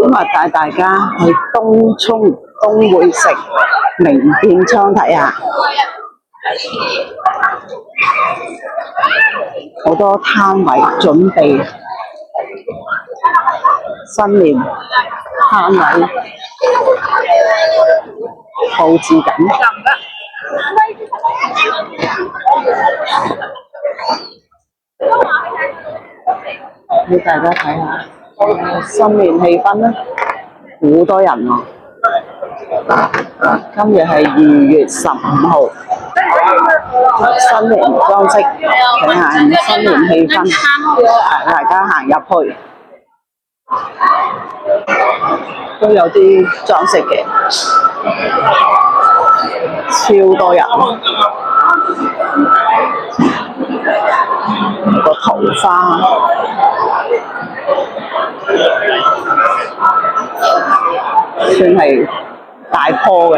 今日帶大家去東涌東匯城名店倉睇下，好多攤位準備新年攤位佈置緊。俾大家睇下新年氣氛啦，好多人喎。今日係2月15號，新年裝飾，睇下新年氣氛，大家行入去都有啲裝飾嘅，超多人。個桃花算係大棵嘅，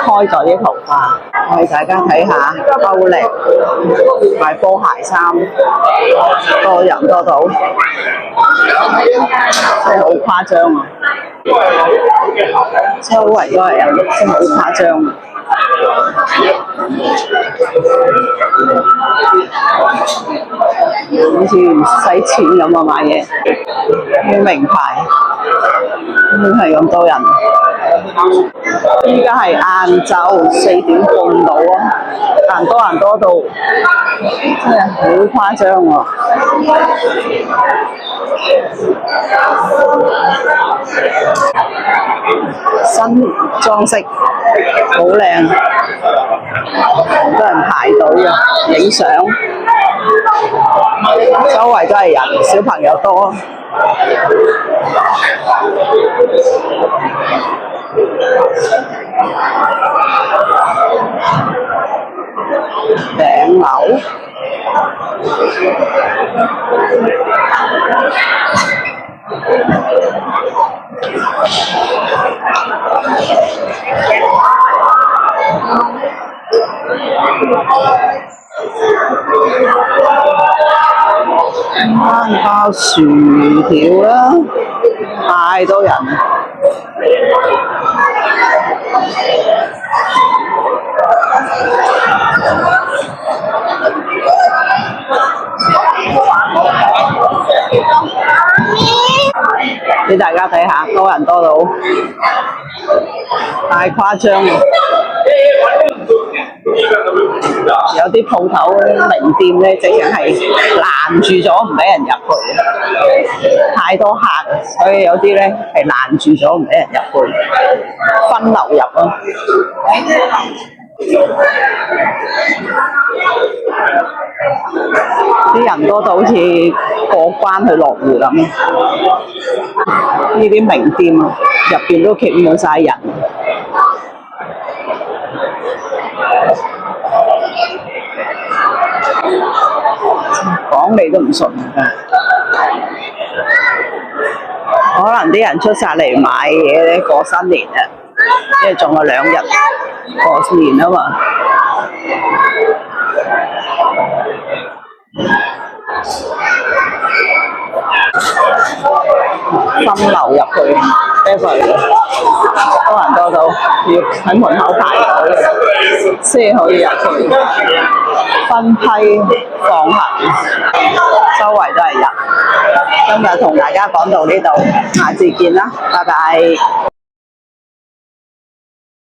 開咗啲桃花。我哋大家睇下歐力賣波鞋衫，多人多到，真係好誇張啊！周圍都係人，真係好誇張。好似唔使錢咁啊！買嘢啲名牌，點係咁多人？依家係晏晝4點半到啊，但多人多到真係好誇張喎！新裝飾好靚，好多人排隊啊，影相，周圍都係人，小朋友多。頂樓攤包薯條啦，太多人。俾大家睇下，多人多到太誇張啦！有啲鋪頭名店咧，直情係攔住咗唔俾人入去，太多客，所以有啲咧係攔住咗唔俾人入去，分流入咯。啲人多到好似過關去羅湖咁，呢啲名店入邊都企滿晒人。講你都唔信㗎，可能啲人出晒嚟買嘢咧過新年啊，因為仲有2日過年啊嘛。分流入去，多人多到要喺門口排隊先可以入去，分批放行，周圍都係人。今日同大家講到呢度，下次見啦，拜拜。